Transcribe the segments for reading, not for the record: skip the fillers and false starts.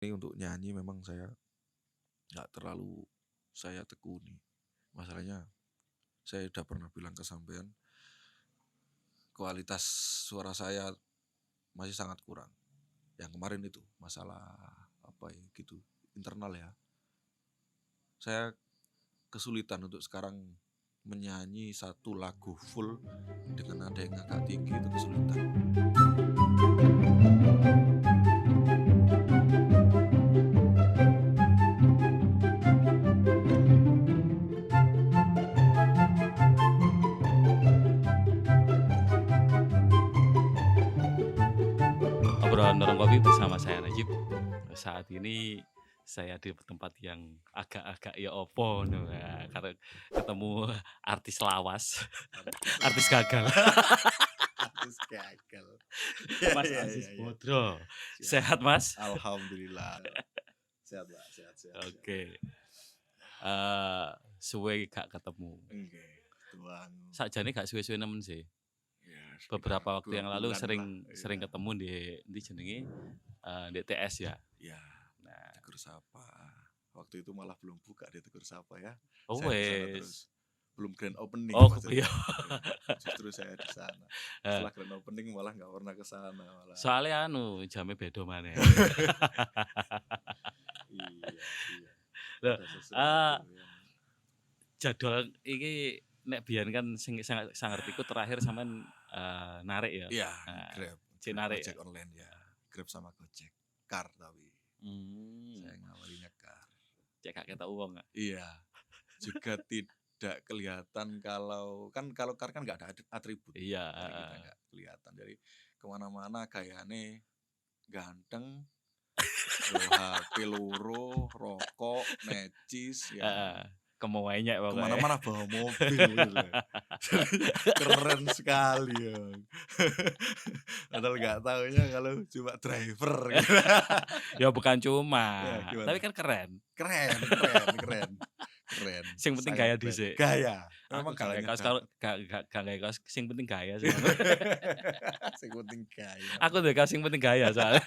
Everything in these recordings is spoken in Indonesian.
Ini untuk nyanyi memang saya nggak terlalu saya tekuni. Masalahnya saya udah pernah bilang ke sampean, kualitas suara saya masih sangat kurang. Yang kemarin itu masalah apa ya gitu internal ya. Saya kesulitan untuk sekarang menyanyi satu lagu full dengan nada yang agak tinggi itu kesulitan. Obrolan Warung Kopi bersama saya Najib. Saat ini saya di tempat yang agak-agak ya opo no ya, karena ketemu artis lawas, artis gagal. Artis gagal. Ya Mas ya Aziz ya ya. Bodro. Siap. Sehat, Mas? Alhamdulillah. Sehat, Pak. Sehat, sehat, sehat. Oke. Eh suwe gak ketemu. Nggih, tuang. Sakjane gak suwe-suwe nemen sih. Ya, sekitar Beberapa waktu 2 yang lalu bulan lah. sering sering Iya. ketemu di jenenge di TS ya. Ya, Nah, Tegur Sapa. Waktu itu malah belum buka di Tegur Sapa ya. oh Saya di sana terus. wes. Belum grand opening Oh, maksudnya. iya. Ya, justru saya di sana. Eh, Setelah grand opening malah nggak pernah ke sana malah. Soalnya jamnya beda maneh. Iya, iya. Loh, Ada sesuatu eee, yang jadwal iki nek biyen kan sing sang ngertiku terakhir sampean, narik ya? iya, Nah, Grab, cek Grab narik ya? ojek online ya. Grab sama Gojek. Car tapi. Mmm, Saya ngawalinya car. cek gak ketok wong gak? Iya. Juga tidak kelihatan kalau car kan nggak ada atribut, Iya, jadi kita heeh. nggak kelihatan. Jadi kemana-mana gayane ganteng, HP loro, rokok, necis, ya Heeh, kemau enyek pokoke. kemana-mana bawa mobil gitu loh. Jadi keren sekali ya. Padahal nggak taunya kalau cuma driver gitu. Ya bukan cuma, Ya tapi gimana? kan keren. Keren, keren, keren, keren, Sing penting sangat gaya keren. dhisik. Gaya, Aku memang gak gawe galanya kaos kalau dapet. gak gawe kaos sing penting gaya sih. Sing penting gaya. Aku duwe kaos sing penting gaya soalnya.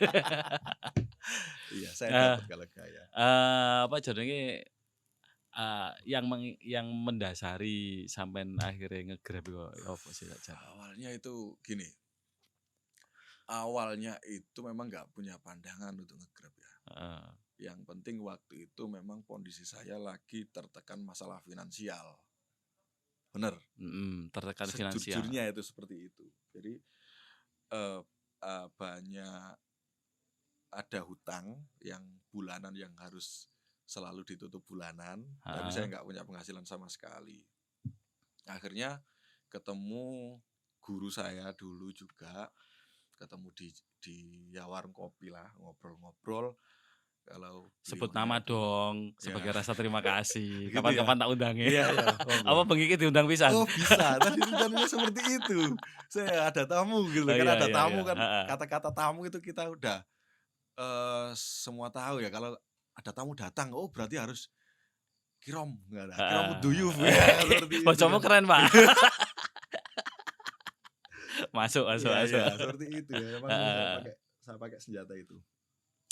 Iya, saya Eh, dapat kalau gaya. apa jenenge, yang mendasari sampean akhirnya nge-Grab iku apa sih sakjane? Awalnya itu memang nggak punya pandangan untuk nge-Grab ya. Heeh. Yang penting waktu itu memang kondisi saya lagi tertekan masalah finansial. Bener, Tertekan finansial. sejujurnya itu seperti itu. Jadi eh, banyak ada hutang yang bulanan yang harus selalu ditutup bulanan, tapi saya Heeh. nggak punya penghasilan sama sekali. Akhirnya ketemu guru saya dulu juga, ketemu di ya warung kopi lah, ngobrol-ngobrol. Kalau Sebut beliaunya nama itu, dong ya sebagai rasa terima kasih. gitu ya. Kapan-kapan tak undangi. Iya ya, monggo. Apa bengi iki diundang pisan? Oh bisa, tadi rencananya seperti itu. Saya ada tamu gitu, Oh kan iya ada iya iya, tamu kan, heeh. kata-kata tamu itu kita udah semua tahu ya kalau ada tamu datang, oh berarti harus kirom, nggak ada, kirom duyuf Heeh. ya seperti itu Bojomu kan. keren, Pak. Masuk masuk Iya masuk. iya, seperti itu ya. Memang Heeh. saya pakai senjata itu.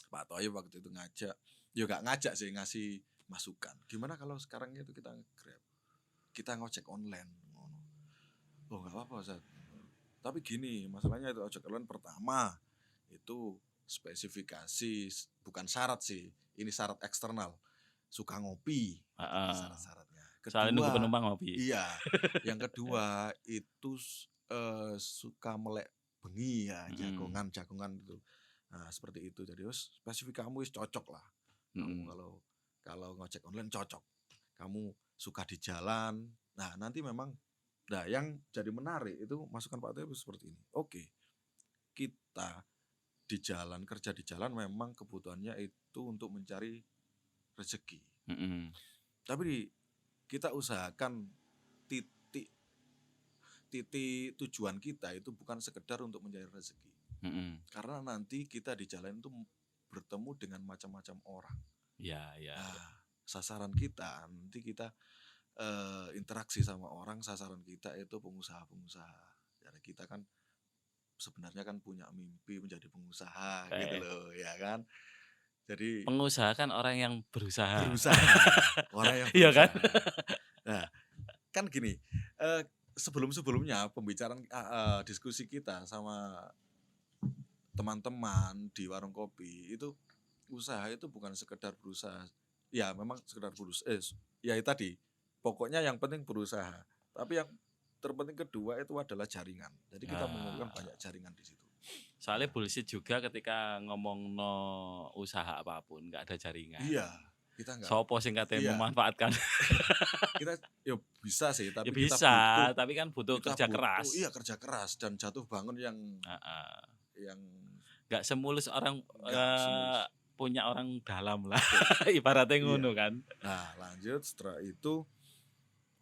Pak Toyo waktu itu ngajak, ya nggak ngajak sih, ngasih masukan. Gimana kalau sekarang itu kita Grab, kita ngojek online, ngono. Oh nggak apa-apa Ustaz. Tapi gini, masalahnya itu ojek online pertama itu spesifikasi bukan syarat sih, ini syarat eksternal. Suka ngopi, itu Heeh. syarat-syaratnya. Soalnya nunggu Kedua, penumpang ngopi. iya, yang kedua itu suka melek bengi ya, Mhm. jagongan itu. Nah, seperti itu. Jadi spesifik kamu wis cocok lah. Kamu Mhm. kalau ngojek online cocok. Kamu suka di jalan. Nah, nanti memang yang jadi menarik itu masukan Pak Teo seperti ini. Oke, kita di jalan, kerja di jalan memang kebutuhannya itu untuk mencari rezeki. Mhm. Tapi kita usahakan titik titik tujuan kita itu bukan sekedar untuk mencari rezeki. Mhm. Karena nanti kita di jalan itu bertemu dengan macam-macam orang. Iya iya iya. Nah, sasaran kita nanti kita interaksi sama orang, sasaran kita itu pengusaha-pengusaha. Jadi kita kan sebenarnya kan punya mimpi menjadi pengusaha gitu Eh. loh, ya kan. Jadi Pengusaha kan orang yang berusaha. orang yang Iya kan? Nah, kan gini, sebelum-sebelumnya pembicaraan diskusi kita sama teman-teman di warung kopi itu, usaha itu bukan sekedar berusaha. Ya memang sekedar berusaha, ya itu tadi, pokoknya yang penting berusaha. Tapi yang terpenting kedua itu adalah jaringan. Jadi kita menemukan banyak jaringan di situ. Soalnya bullshit juga ketika ngomong no usaha apapun nggak ada jaringan. Iya, kita nggak. Sopo sing katanya memanfaatkan. Kita ya bisa sih, tapi Ya kita bisa, butuh, tapi kan butuh kerja keras. Iya, kerja keras dan jatuh bangun yang nggak semulus orang semulus. punya orang dalam lah. Ibaratnya ngono kan. Nah, lanjut setelah itu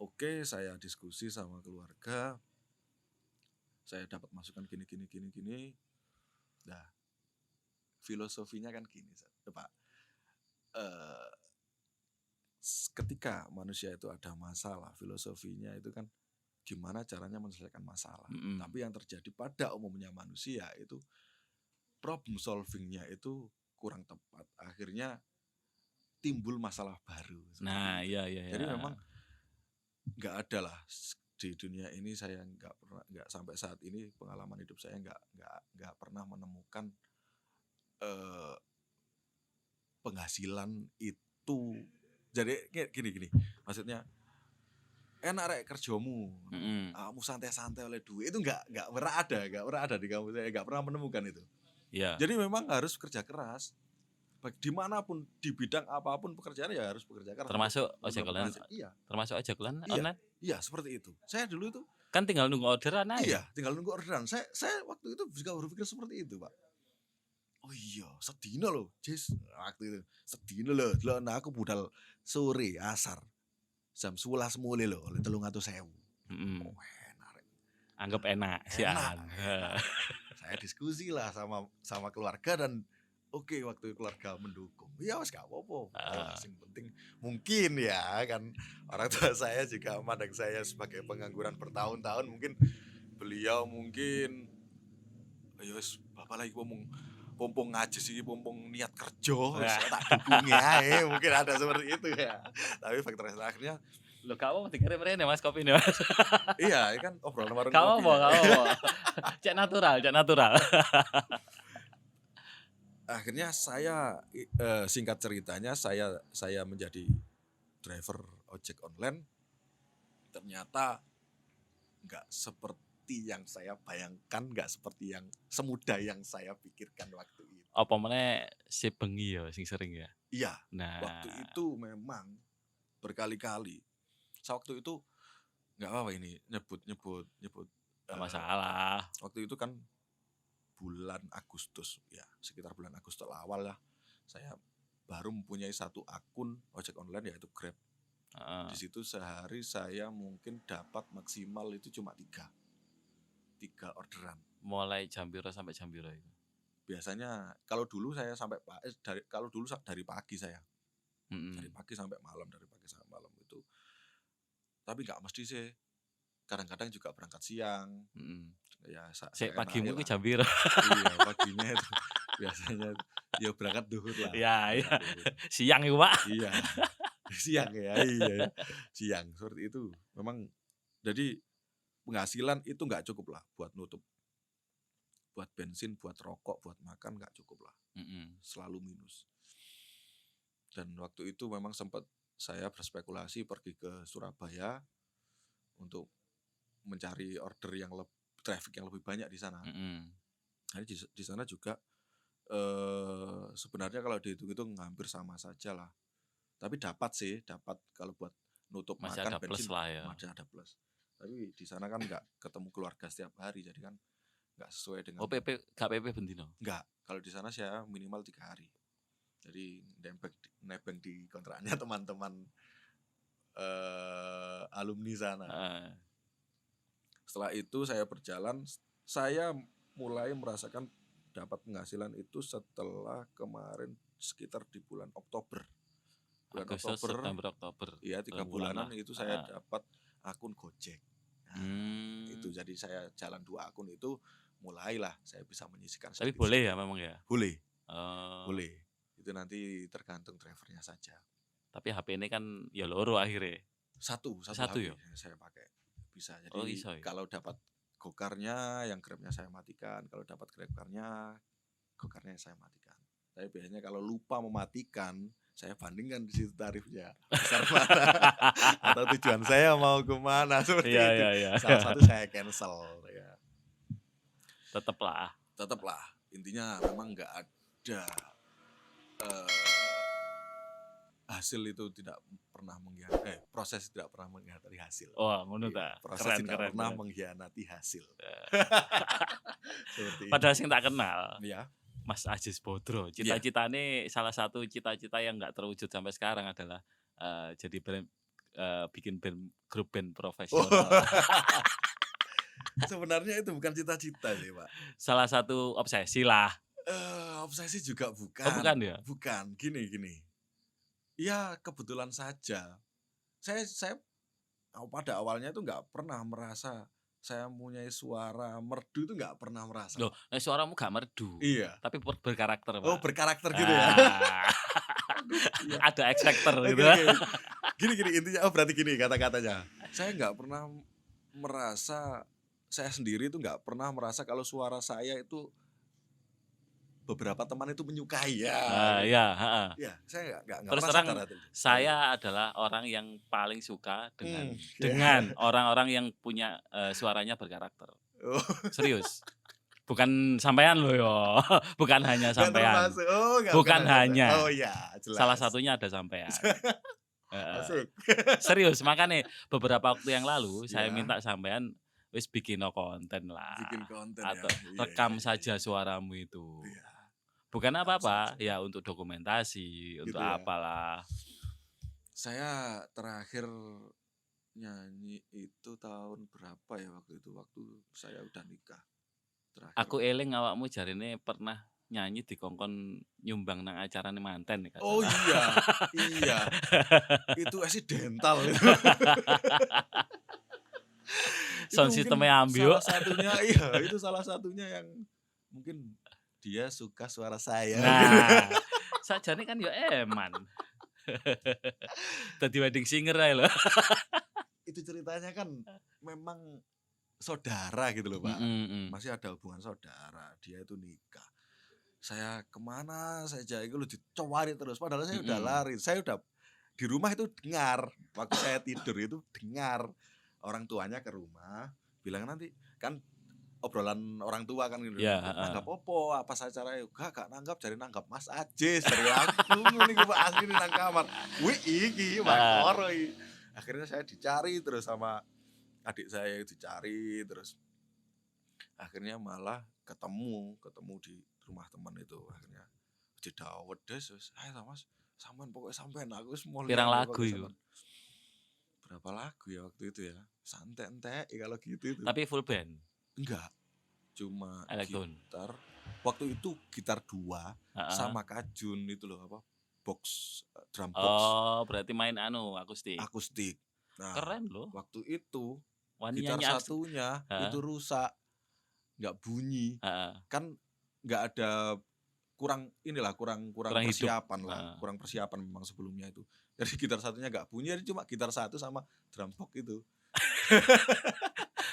oke, saya diskusi sama keluarga. Saya dapat masukan gini. Nah, filosofinya kan gini, Pak. Ketika manusia itu ada masalah, filosofinya itu kan gimana caranya menyelesaikan masalah. Tapi yang terjadi pada umumnya manusia itu problem solvingnya itu kurang tepat. Akhirnya timbul masalah baru. Nah, iya. Jadi memang nggak ada lah di dunia ini, saya nggak sampai saat ini pengalaman hidup saya nggak pernah menemukan penghasilan itu. Jadi gini, maksudnya enak rek kerjamu, kamu santai-santai oleh duit, itu nggak pernah ada di kamu, saya nggak pernah menemukan itu. Yeah. Jadi memang harus kerja keras, dimanapun, di bidang apapun pekerjaan ya harus bekerja keras. Termasuk ojek online. Iya. Termasuk ojek online. Iya, seperti itu. Saya dulu itu kan tinggal nunggu orderan aja. Iya, tinggal nunggu orderan. Saya waktu itu juga berpikir seperti itu, Pak. Oh iya, sedina loh, Jis. Waktu itu sedina loh. Nah aku budal sore asar jam 11 mulai loh, oleh 300.000. Oh, enak. Anggap enak sih. Saya diskusi lah sama keluarga dan oke, waktu keluarga mendukung. Ya wes gak apa-apa. Yang penting mungkin ya kan orang tua saya juga memandang saya sebagai pengangguran bertahun-tahun, mungkin beliau mungkin ya wes bapak lagi pompong ngaji sih, pompong niat kerja, saya tak dukung ya, mungkin ada seperti itu ya. Tapi faktor akhirnya lo kamu dikirim rene Mas kopi nih Mas. Iya kan obrolan warung kopi. Kamu cek natural. Akhirnya saya singkat ceritanya saya menjadi driver ojek online. Ternyata nggak seperti yang saya bayangkan, nggak seperti yang semudah yang saya pikirkan waktu itu. Apa meneh si bengi ya sing sering ya? Iya. Nah, waktu itu memang berkali-kali. Waktu itu nggak apa-apa ini nyebut masalah. Waktu itu kan bulan Agustus ya, sekitar bulan Agustus awal lah, saya baru mempunyai satu akun ojek online yaitu Grab. Di situ sehari saya mungkin dapat maksimal itu cuma 3 orderan. Mulai jam piro sampai jam piro itu? Biasanya kalau dulu saya dari pagi saya. Dari pagi sampai malam, itu. Tapi nggak mesti sih. Kadang-kadang juga berangkat siang. Ya, pagimu itu jam piro? Iya, paginya itu biasanya ya berangkat duhur lah. Iya. Siang itu, Pak. Iya. Siang ya, iya. Siang seperti itu. Memang jadi penghasilan itu nggak cukup lah buat nutup, buat bensin, buat rokok, buat makan nggak cukup lah. Selalu minus. Dan waktu itu memang sempat saya berspekulasi pergi ke Surabaya untuk mencari order yang traffic yang lebih banyak di sana. Jadi di sana juga sebenarnya kalau dihitung-hitung hampir sama saja lah. Tapi dapat kalau buat nutup masih makan ada bensin plus lah ya. Masih ada plus. Tapi di sana kan nggak ketemu keluarga setiap hari, jadi kan nggak sesuai dengan. Gak PP bendino? Nggak. Kalau di sana saya minimal 3 hari. Jadi nebeng di kontraknya teman-teman alumni sana. Setelah itu saya berjalan, saya mulai merasakan dapat penghasilan itu setelah kemarin sekitar di bulan Oktober. Agustus, September, Oktober. Iya, 3 bulanan itu saya dapat akun Gojek. Itu jadi saya jalan 2 akun itu, mulailah saya bisa menyisihkan. Tapi boleh ya memang ya? Boleh. Boleh. Itu nanti tergantung drivernya saja. Tapi HP ini kan ya loro akhirnya. Satu Satu HP ya? saya pakai. Bisa. Oh Jadi iso ya. kalau dapat Go-Car-nya, yang Grab-nya saya matikan. Kalau dapat Grab-Car-nya, Go-Car-nya saya matikan. Tapi biasanya kalau lupa mematikan, saya bandingkan di situ tarifnya. Besar mana atau tujuan saya mau kemana seperti Iya itu. iya iya. Salah satu saya cancel ya. Teteplah. Tetaplah intinya memang nggak ada hasil itu tidak pernah mengkhianati proses tidak pernah mengkhianati hasil. Wah, ngono Iya, ta. proses Keren tidak keren. pernah keren. mengkhianati hasil. Seperti Padahal itu. sing tak kenal, Ya. Mas Ajis Bodro, cita-citanya salah satu cita-cita yang nggak terwujud sampai sekarang adalah jadi bikin grup band profesional. Sebenarnya itu bukan cita-cita sih, Pak. Salah satu obsesi lah. Obsesi juga bukan. Oh bukan ya? Bukan. Gini. Ya kebetulan saja. Saya pada awalnya itu nggak pernah merasa saya mempunyai suara merdu, itu nggak pernah merasa. Loh, suaramu gak merdu. Iya. Tapi berkarakter, Pak. Oh, berkarakter gitu ya. Iya. Ada X Factor gitu. Gini intinya berarti gini kata-katanya. Saya nggak pernah merasa, saya sendiri itu nggak pernah merasa kalau suara saya itu beberapa teman itu menyukai ya. Ya, Ya, saya nggak terus merasa terang itu. saya adalah orang yang paling suka dengan ya. orang-orang yang punya suaranya berkarakter. Oh. Serius. Bukan sampean loh yo. Bukan hanya Nggak sampean. termasuk. Oh, Bukan hanya. Oh ya, jelas. Salah satunya ada sampean. Asik. Serius, makanya beberapa waktu yang lalu saya Ya. minta sampean wis bikin konten lah. Bikin konten atau ya. rekam saja suaramu itu. Iya. Bukan apa-apa, ya untuk dokumentasi, Gitu untuk ya. apalah. Saya terakhir nyanyi itu tahun berapa ya waktu itu? Waktu saya udah nikah. Terakhir. Aku eling awakmu jarine pernah nyanyi di kongkon nyumbang nang acarane manten. Oh iya. Itu accidental itu. Sound sistemnya ambio. Itu salah satunya yang mungkin dia suka suara saya. Nah, sajane kan ya eman. Dadi wedding singer ae lho. Itu ceritanya kan memang saudara gitu loh, Pak. Masih ada hubungan saudara. Dia itu nikah. Saya kemana saja itu dicowari terus. Padahal saya udah lari. Saya udah di rumah itu dengar. Waktu saya tidur itu dengar. Orang tuanya ke rumah. Bilang nanti kan obrolan orang tua kan gitu. Ya, nanggap opo apa saya cara gak nanggap jadi nanggap Mas Ajis dari aku ngene iki Pak asli nang kamar. Wih iki makoro iki. Akhirnya saya dicari terus sama adik saya dicari terus. Akhirnya malah ketemu di rumah teman itu. Akhirnya didawet wis ayo Mas sampean pokoknya sampean aku wis mau pirang lagu itu. Berapa lagu ya waktu itu ya? Santai entek kalau gitu itu. Tapi full band. Enggak, cuma elektron. Gitar. Waktu itu gitar 2 sama kajun itu loh apa? Box drum box. Oh, berarti main akustik. Akustik. Nah, keren loh. Waktu itu Wani gitar nyanyi satunya itu rusak. Enggak bunyi. Kan enggak ada kurang persiapan lah. Kurang persiapan memang sebelumnya itu. Jadi gitar satunya enggak bunyi, jadi cuma gitar satu sama drum box itu.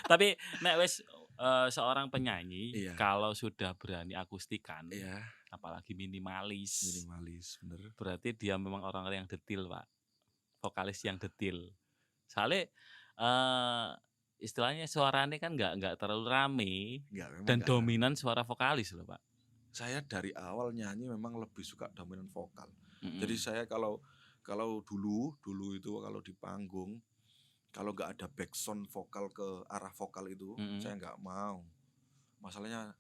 Tapi nek wis seorang penyanyi kalau sudah berani akustikan, apalagi minimalis, bener. Berarti dia memang orang-orang yang detil, Pak. Vokalis yang detil. Soalnya istilahnya suaranya kan nggak terlalu rame dan dominan suara vokalis loh, Pak. Saya dari awal nyanyi memang lebih suka dominan vokal. Jadi saya kalau dulu itu kalau di panggung kalau nggak ada backsound vokal ke arah vokal itu, saya nggak mau. Masalahnya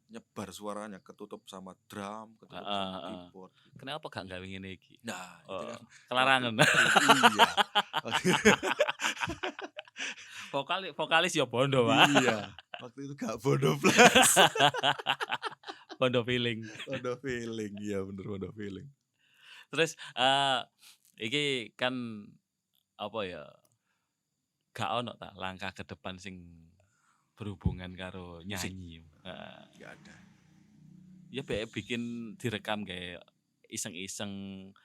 nyebar suaranya, ketutup sama drum, ketutup sama keyboard. Kenapa gak gawe ngene iki? Nah, itu kan kelarangan. Iya. Vokalis ya bondo, Pak. Iya. Waktu itu gak bondo plus. Bondo feeling. Iya bener bondo feeling. Terus iki kan apa ya? Gak ono ta langkah ke depan sing berhubungan karo nyanyi. Gak ada. Ya bikin direkam kayak iseng-iseng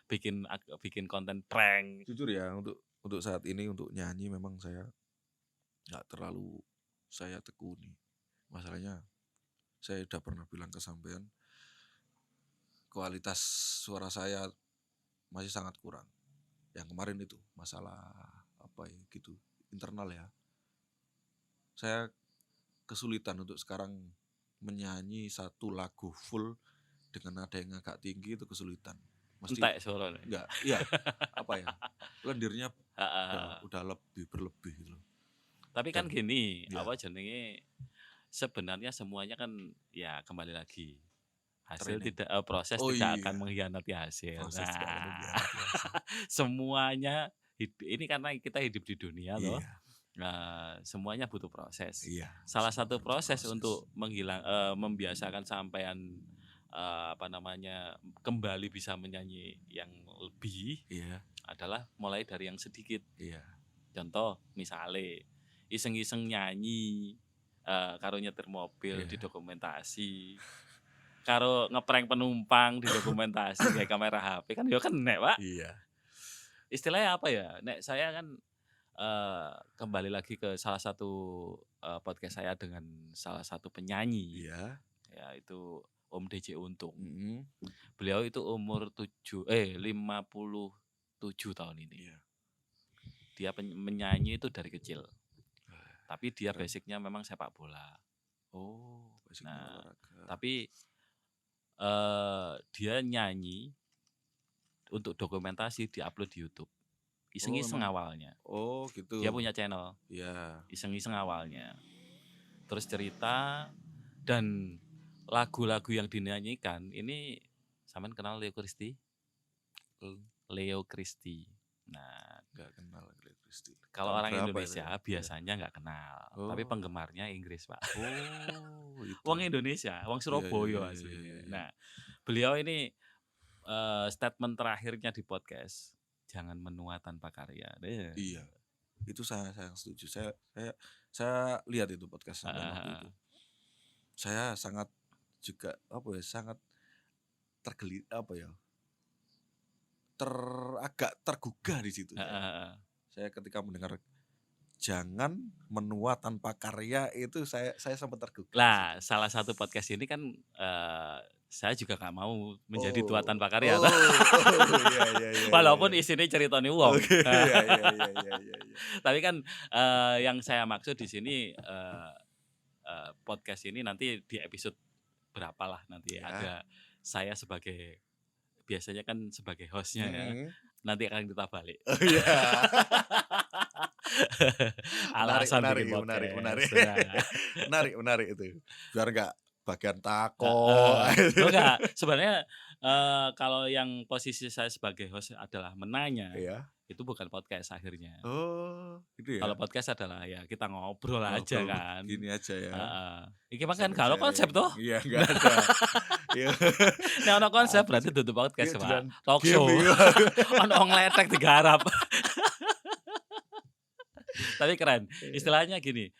bikin konten prank. Jujur ya, untuk saat ini untuk nyanyi memang saya nggak terlalu saya tekuni. Masalahnya saya udah pernah bilang ke sampean, kualitas suara saya masih sangat kurang. Yang kemarin itu masalah apa ya gitu, internal ya. Saya kesulitan untuk sekarang menyanyi satu lagu full dengan nada yang agak tinggi, itu kesulitan. Mesti Entek suarane. enggak, iya, apa ya? Lendirnya Heeh. udah berlebih gitu loh. Tapi kan Dan gini, ya, apa jenenge, sebenarnya semuanya kan ya kembali lagi. Hasil training. tidak proses Oh tidak iya, akan mengkhianati hasil. proses tidak akan Nah, mengkhianati hasil. semuanya ini karena kita hidup di dunia loh. Iya, Nah, semuanya butuh proses. iya. Salah Semua satu butuh proses untuk membiasakan sampean apa namanya kembali bisa menyanyi yang lebih Iya, adalah mulai dari yang sedikit. iya. Contoh misalnya iseng-iseng nyanyi karo nyetir mobil Iya. di dokumentasi, karo ngeprank penumpang di dokumentasi kayak kamera HP kan ya kena, Pak. Iya. Istilahnya apa ya? Nek saya kan kembali lagi ke salah satu podcast saya dengan salah satu penyanyi, Iya. yaitu Om DJ Untung. Mm-mm. Beliau itu umur 57 tahun ini. Iya. Dia menyanyi itu dari kecil. Tapi dia Keren. basicnya memang sepak bola. Oh, basicnya Nah, olahraga. tapi dia nyanyi untuk dokumentasi diupload di YouTube. Iseng-iseng emang. awalnya. Oh, gitu. Dia punya channel. Iya. Iseng-iseng awalnya. Terus cerita dan lagu-lagu yang dinyanyikan ini sampean kenal Leo Christie? Leo Christie. Nah, Nggak kenal Leo Christie. kalau Tahun orang berapa Indonesia itu ya? biasanya nggak kenal, tapi Oh. penggemarnya Inggris, Pak. Oh, itu. Wong Indonesia, wong Surabaya iya, aslinya. iya. Nah, beliau ini statement terakhirnya di podcast, jangan menua tanpa karya. Iya. Itu saya setuju. Saya lihat itu podcast sampai waktu itu. Saya sangat juga sangat agak tergugah di situ. Saya ketika mendengar jangan menua tanpa karya itu saya sempat tergugah. Lah, salah satu podcast ini kan saya juga gak mau menjadi tua tanpa karya. Iya. Walaupun isinya ceritanya wong. Iya. Tapi kan yang saya maksud di sini podcast ini nanti di episode berapa lah nanti ada saya sebagai biasanya kan sebagai hostnya ya. Nanti akan kita balik. Oh iya. Alasan bikin podcast. Menarik itu. Biar enggak bagian tako. Enggak, sebenarnya kalau yang posisi saya sebagai host adalah menanya. Iya. Itu bukan podcast akhirnya. Oh, gitu ya. Kalau podcast adalah ya kita ngobrol aja kan. Gini aja ya. Iki kan kalau konsep toh. Iya, enggak ada. Iya. Nek ono konsep berarti tutup podcast, Pak. Talk show. Iya. Ono ngletek digarap. Tapi keren. Istilahnya gini,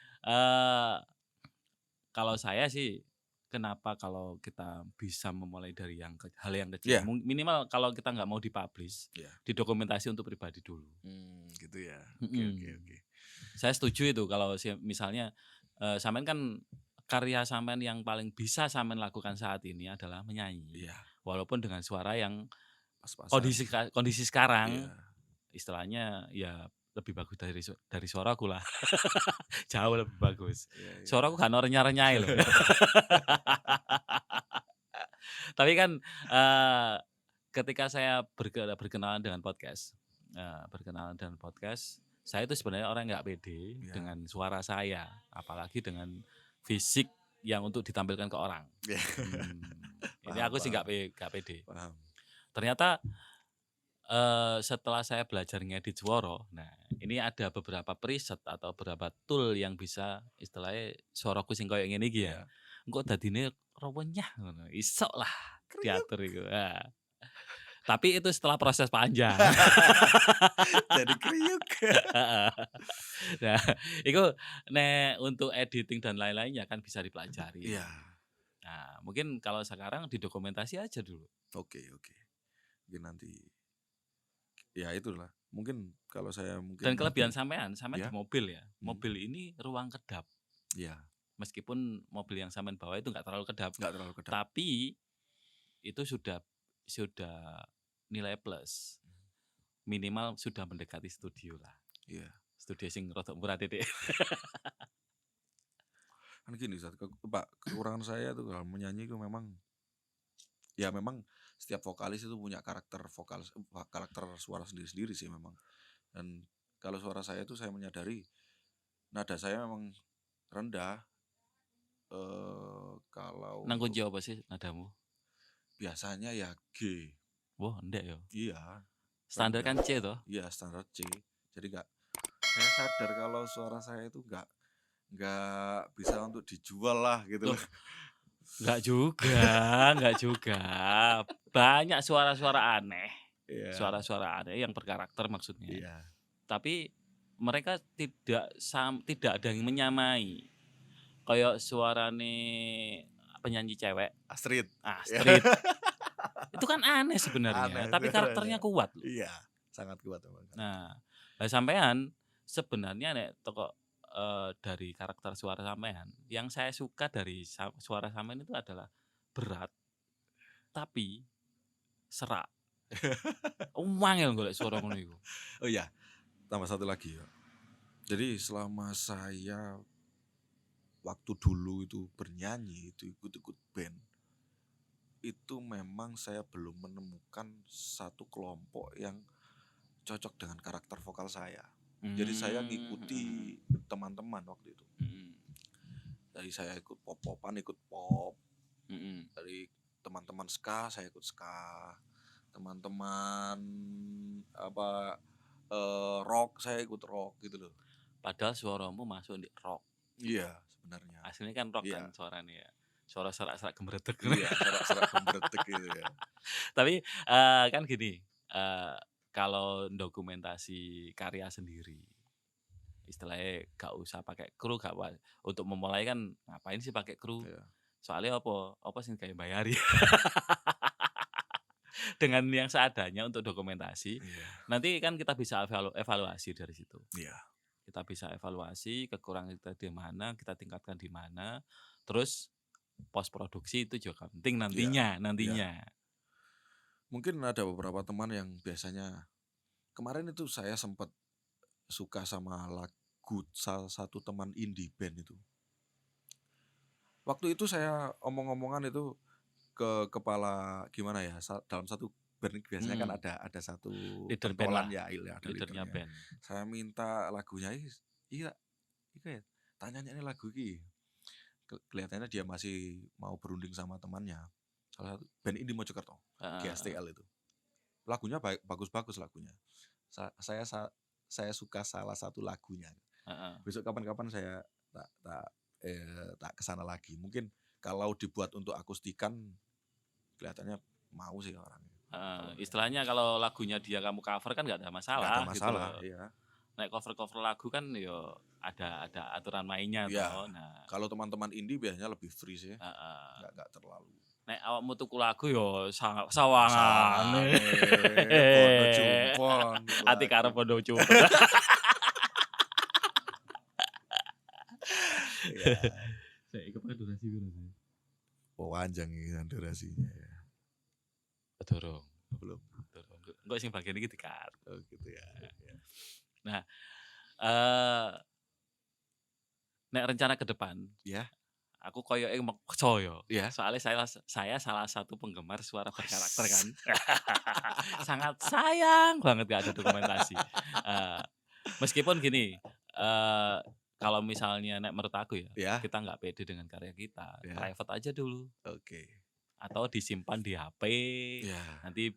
kalau saya sih kenapa kalau kita bisa memulai dari hal yang kecil, minimal kalau kita nggak mau dipublish, didokumentasi untuk pribadi dulu. Gitu ya. Oke. Saya setuju itu kalau misalnya sampean kan karya sampean yang paling bisa sampean lakukan saat ini adalah menyanyi. Iya. Walaupun dengan suara yang pas-pasan. kondisi sekarang, istilahnya ya lebih bagus dari suaraku lah. Jauh lebih bagus. Suaraku gak renyah-renyah loh. Tapi kan ketika saya berkenalan dengan podcast, saya itu sebenarnya orang yang gak pede dengan suara saya, apalagi dengan fisik yang untuk ditampilkan ke orang. Ini aku sih gak pede. Paham. Ternyata setelah saya belajar ngedit suara, nah ini ada beberapa preset atau beberapa tool yang bisa istilahnya suaraku sing koyo ngene iki ya. Engko dadine rewenyah ngono. Iso lah diatur iku. Nah. Tapi itu setelah proses panjang. Jadi kriuk. Nah, itu untuk editing dan lain-lainnya kan bisa dipelajari. Iya. Nah, mungkin kalau sekarang didokumentasi aja dulu. Oke. Mungkin nanti ya itulah. Mungkin kalau saya Dan mungkin kelebihan nanti sampean di ya. mobil ya. Hmm, Mobil ini ruang kedap. ya, Meskipun mobil yang sampean bawa itu nggak terlalu kedap, nggak terlalu kedap. tapi itu sudah nilai plus. Minimal sudah mendekati studio lah. Iya. Studio sing rada murah titik. Kan gini, Pak, kekurangan saya tuh kalau menyanyi itu memang ya memang setiap vokalis itu punya karakter karakter suara sendiri-sendiri sih memang. Dan kalau suara saya itu saya menyadari nada saya memang rendah. Kalau Nang untuk kunci apa sih nadamu? biasanya ya G. Wah, ndek ya. Iya, Standar rendah. kan C toh? Iya, standar C. Jadi saya sadar kalau suara saya itu nggak bisa untuk dijual lah gitu Loh, loh. enggak juga. Banyak suara-suara aneh. Iya, Suara-suara aneh yang berkarakter maksudnya. iya. Tapi mereka tidak ada yang menyamai. Kayak suarane penyanyi cewek, Astrid. Astrid. Itu kan aneh sebenarnya, Aneh tapi karakternya suaranya. kuat loh. Iya, sangat kuat memang. Nah, sampean sebenarnya nek toko dari karakter suara sampean, yang saya suka dari suara sampean itu adalah berat tapi serak. Wangel golek suara ngono iku. Oh iya, tambah satu lagi ya. Jadi selama saya waktu dulu itu bernyanyi, itu ikut-ikut band, itu memang saya belum menemukan satu kelompok yang cocok dengan karakter vokal saya. Jadi saya ngikuti teman-teman waktu itu. Dari saya ikut pop-popan, ikut pop. Dari teman-teman ska, saya ikut ska. Teman-teman rock, saya ikut rock gitu loh. Padahal suaramu masuk di rock. Iya, sebenarnya. Aslinya kan rock Iya. kan suaranya ya. Suara serak-serak gemretek. Iya, serak-serak gemretek gitu ya. Tapi kan gini, kalau dokumentasi karya sendiri, istilahnya gak usah pakai kru, untuk memulai kan ngapain sih pakai kru? Iya. Soalnya apa sih kayak bayari. Dengan yang seadanya untuk dokumentasi, Iya. nanti kan kita bisa evaluasi dari situ. Iya. Kita bisa evaluasi kekurangan kita di mana, kita tingkatkan di mana. Terus post produksi itu juga penting nantinya. Mungkin ada beberapa teman yang biasanya kemarin itu saya sempat suka sama lagu salah satu teman indie band itu. Waktu itu saya omong-omongan itu ke kepala gimana ya, dalam satu band biasanya kan ada satu Leader band pentolan lah. ya, ada Leadernya leadernya. band. Saya minta lagunya, iya ya, tanyanya ini lagu ini. Kelihatannya dia masih mau berunding sama temannya. Salah satu band indie Mojokerto, GSTL itu. Lagunya bagus-bagus lagunya. Saya suka salah satu lagunya. Besok kapan-kapan saya tak kesana lagi. Mungkin kalau dibuat untuk akustikan kelihatannya mau sih orangnya. Istilahnya kalau lagunya dia kamu cover kan nggak ada masalah. Nggak ada masalah, gitu. iya. Nek cover lagu kan yo ada aturan mainnya ya, toh. Nah, kalau teman-teman indie biasanya lebih free sih. Nggak terlalu. Nek awakmu tuku lagu yo sawangane. Bondo jumpon. Ati karo bondo jumpon. Iya. Saya ikut durasi berapa? Panjang ini durasinya ya. Dorong. Belum. Enggak sing bagian iki dikat. Oh gitu ya. Nah, nek rencana ke depan, ya, aku koyoke maksa yo. Ya. Soalnya saya salah satu penggemar suara berkarakter kan. Sangat sayang banget gak ada dokumentasi. Meskipun gini, kalau misalnya nek menurut aku ya, kita nggak pede dengan karya kita, private aja dulu. Oke. Atau disimpan di HP. Ya. Nanti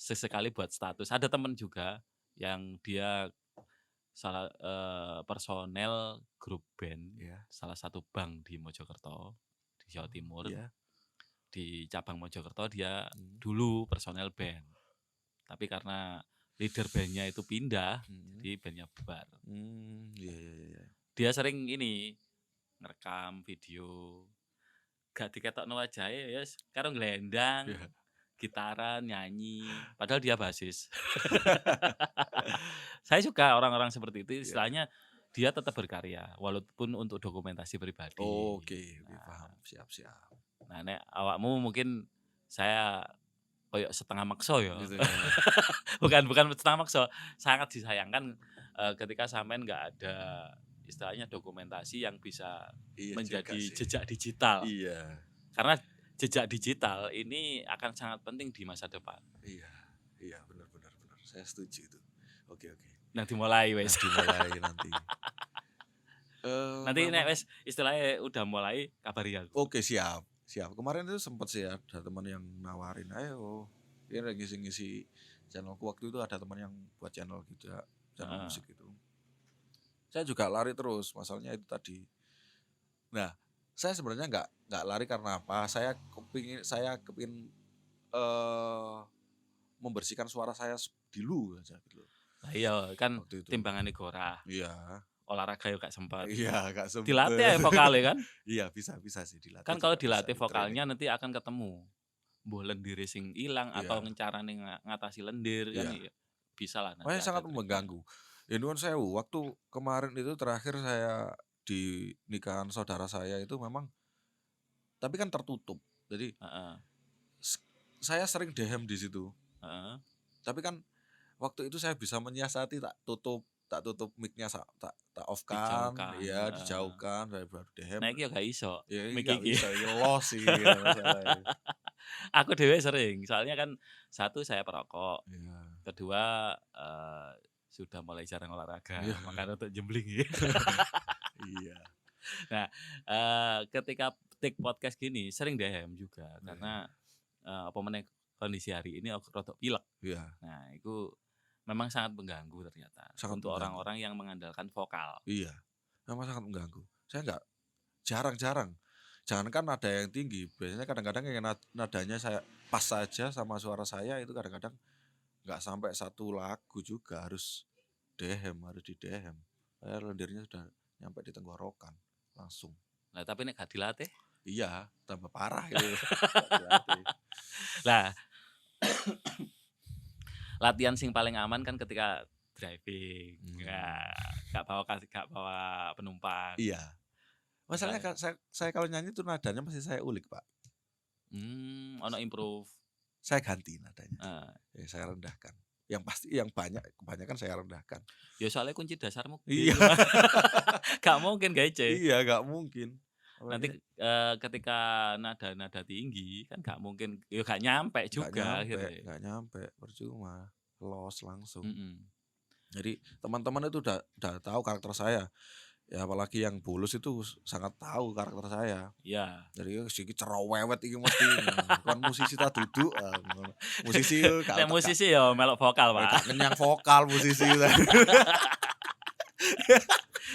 sesekali buat status. Ada temen juga yang dia salah personel grup band, salah satu bank di Mojokerto, di Jawa Timur. Di cabang Mojokerto dia dulu personel band. Tapi karena leader bandnya itu pindah, jadi bandnya bubar. Dia sering ini ngerekam video, gak diketokno wajahe ya karo glendang. gitaran, nyanyi, padahal dia basis. Saya suka orang-orang seperti itu, Iya. istilahnya dia tetap berkarya walaupun untuk dokumentasi pribadi. Oke, Nah, paham. Siap. nah nek awakmu mungkin saya koyo setengah makso ya. Gitu ya. bukan setengah makso, sangat disayangkan ketika sampean nggak ada istilahnya dokumentasi yang bisa Iya juga menjadi sih. jejak digital. Iya. Karena jejak digital ini akan sangat penting di masa depan. Iya, benar. Saya setuju itu. Oke. Nah dimulai Nah, wes. dimulai nanti. Nanti nek Memang- wes istilahnya udah mulai kabari aku. Oke, siap. Kemarin itu sempat sih ada teman yang nawarin, ayo, ini lagi ngisi channelku. Waktu itu ada teman yang buat channel gitu ya, channel musik itu. Saya juga lari terus, masalahnya itu tadi. Nah, saya sebenarnya nggak lari karena apa? Saya kepingin membersihkan suara saya dulu aja gitu loh. Nah, iya kan Waktu itu. timbangannya gorah. Iya. Olahraga yuk gak sempat. Iya, gak sempet. Dilatih ya vokalnya kan? Iya, bisa sih dilatih. Kan kalau juga bisa dilatih di-training. vokalnya nanti akan ketemu. Mbah lendir sing ilang atau Iya. ngecarane ngatasi lendir kan Iya. ya. Bisa lah nanti. Makanya ada sangat triknya. mengganggu. Ya nuwun sewu, waktu kemarin itu terakhir saya di nikahan saudara saya itu memang, tapi kan tertutup. Jadi Heeh. saya sering DM di situ. Heeh. Tapi kan waktu itu saya bisa menyiasati, tak tutup mic-nya, tak off-kan, Dijauhkan, ya heeh. dijauhkan, saya baru DM. Nah iki ya gak iso. Ya mic nggak iki. bisa, ini los sih masalahnya. Aku dewe sering. Soalnya kan satu saya perokok. Iya. Kedua sudah mulai jarang olahraga. Iya. Makanya untuk jembling ya. Iya. Ketika take podcast gini sering DM juga Iya. karena apa meneh kondisi hari ini aku rada pilek. Iya. Nah, itu memang sangat mengganggu ternyata Sangat untuk mengganggu. orang-orang yang mengandalkan vokal. Iya. Memang sangat mengganggu. Saya nggak jarang. Jangankan nada yang tinggi, biasanya kadang-kadang yang nadanya saya pas saja sama suara saya itu kadang-kadang nggak sampai satu lagu juga harus di DM. Saya lendirnya sudah nyampe di tenggorokan langsung. Nah, tapi nek gak dilatih, Iya, tambah parah gitu. Hati-hati. lah latihan sing paling aman kan ketika driving. Ya, gak bawa penumpang. Iya. Masalahnya saya kalau nyanyi tuh nadanya masih saya ulik, Pak. Ono improve. Saya ganti nadanya. Heeh. Saya rendahkan. Yang pasti kebanyakan saya rendahkan. Ya soalnya kunci dasarmu. Iya. Gak mungkin guys, Iya, gak mungkin. Nanti ketika nada tinggi kan gak mungkin, ya gak nyampe juga akhirnya. Gak nyampe, percuma, los langsung. Mm-mm. Jadi teman-teman itu udah tahu karakter saya. Ya apalagi yang bulus itu sangat tahu karakter saya. Iya. Jadi siki cerewet iki mesti. Kan musisi tak duduk. Musisi Nek musisi ya melok vokal, Pak. gak kenyang vokal musisi.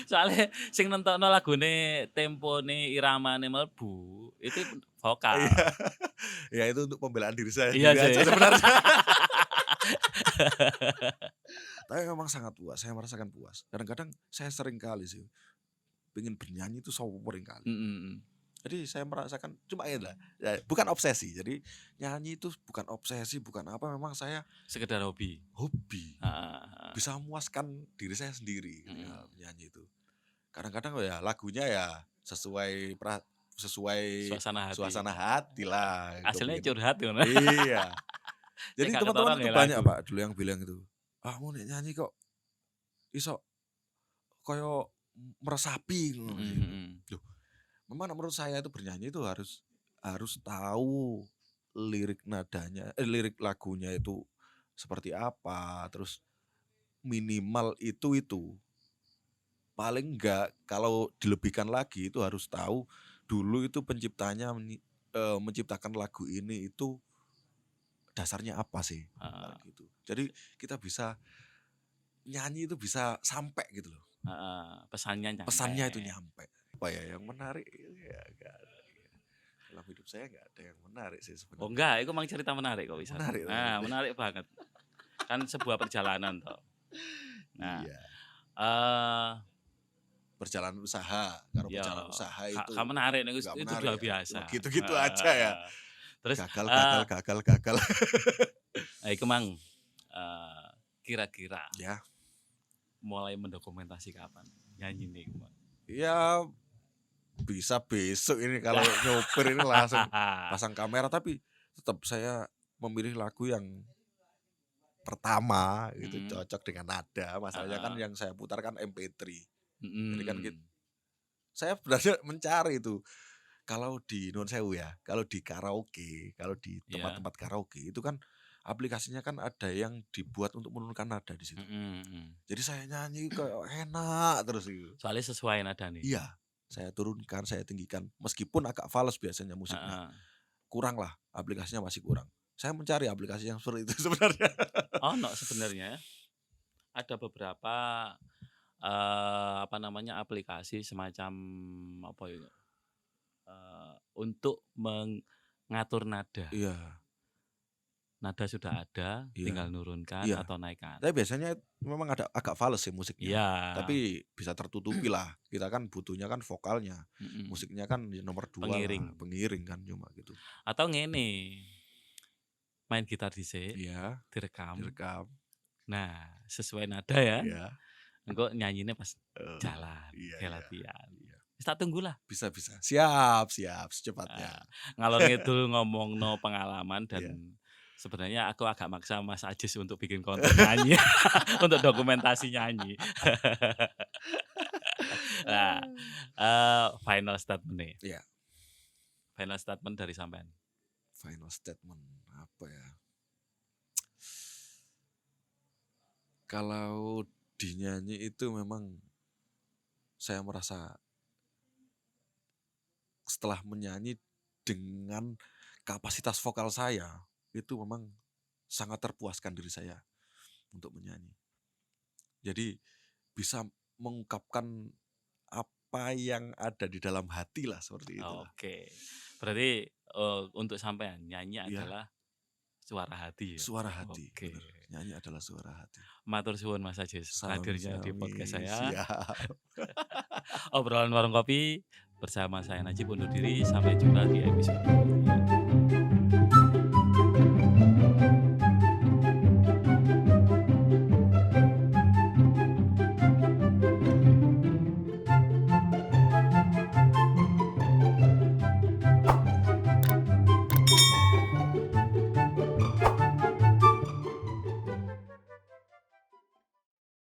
Soalnya sing nentokno lagune tempone iramane mlebu itu vokal. Ya itu untuk pembelaan diri saya Iya sendiri sih. aja sebenarnya. Tapi memang sangat puas, saya merasakan puas. Kadang-kadang saya sering kali sih pengen bernyanyi itu sering kali. Jadi saya merasakan cuma ya bukan obsesi. Jadi nyanyi itu bukan obsesi, bukan apa, memang saya Sekedar hobi. Bisa memuaskan diri saya sendiri ya, nyanyi itu. Kadang-kadang ya lagunya ya sesuai suasana hati lah. Hasilnya curhat ngono. Iya. Jadi Gak teman-teman ketorong itu ya banyak lagu. Pak dulu yang bilang itu, mau nek nyanyi kok iso koyo meresapi ngono gitu. Loh, memang menurut saya itu bernyanyi itu harus tahu lirik nadanya, lirik lagunya itu seperti apa, terus minimal itu paling enggak kalau dilebihkan lagi itu harus tahu dulu itu penciptanya menciptakan lagu ini itu dasarnya apa sih gitu. Jadi kita bisa nyanyi itu bisa sampai gitu loh. Pesannya nyampe. Pesannya itu nyampe. Apa ya yang menarik ya gak ada. Dalam hidup saya gak ada yang menarik sih sebenarnya. Oh enggak, itu memang cerita menarik kok bisa. Menarik. Menarik banget. Kan sebuah perjalanan toh. Nah, iya. Perjalanan usaha, karena perjalanan usaha itu gak menarik itu luar biasa. Gitu-gitu aja ya. Terus Gagal, eh gagal, gagal, gagal. iku mang kira-kira Ya, mulai mendokumentasi kapan nyanyi nih, Mang? ya bisa besok ini kalau nyopir ini langsung pasang kamera, tapi tetap saya memilih lagu yang pertama itu Mm, cocok dengan nada. Masalahnya kan heeh, yang saya putar kan MP3. Jadi kan mm, saya sebenarnya mencari itu kalau di Nuwun Sewu ya, kalau di karaoke, kalau di ya, tempat-tempat karaoke itu kan aplikasinya kan ada yang dibuat untuk menurunkan nada di situ. Jadi saya nyanyi kayak enak terus itu. Soalnya sesuai nada nih. Iya, saya turunkan, saya tinggikan. Meskipun agak fals biasanya musiknya. Heeh. Kurang lah, aplikasinya masih kurang. Saya mencari aplikasi yang seperti itu sebenarnya. No sebenarnya ada beberapa apa namanya aplikasi semacam apa ya untuk mengatur nada. Iya, Nada sudah ada, iya, tinggal nurunkan iya. atau naikkan. Tapi biasanya memang ada agak fals sih musiknya. Iya. Tapi bisa tertutupi lah. Kita kan butuhnya kan vokalnya. Mm-mm. Musiknya kan nomor 2 Pengiring. lah. Pengiring kan cuma gitu. Atau ngene, main gitar dhisik, Iya, direkam. direkam. Nah, sesuai nada ya. Iya. Engko nyanyinya pas Eh, jalan, iya, kayak iya, latihan. iya. Wis tak tunggulah. Bisa, bisa. Siap, siap. Secepatnya. Ngalor ngidul ngomongno pengalaman dan Iya. sebenarnya aku agak maksa Mas Ajis untuk bikin konten nyanyi, untuk dokumentasi nyanyi. Nah, final statement nih. Iya. Final statement dari sampean. Final statement apa ya? Kalau dinyanyi itu memang saya merasa setelah menyanyi dengan kapasitas vokal saya itu memang sangat terpuaskan diri saya untuk menyanyi. Jadi bisa mengungkapkan apa yang ada di dalam hati lah seperti itulah. Oke. Berarti untuk sampean nyanyi Iya. adalah suara hati ya. Suara hati. Oke. Bener. Nyanyi adalah suara hati. Matur suwun Mas Ajis hadirnya di Sami-sami, podcast saya. siap. Obrolan warung kopi bersama saya Najib undur diri. Sampai jumpa di episode berikutnya.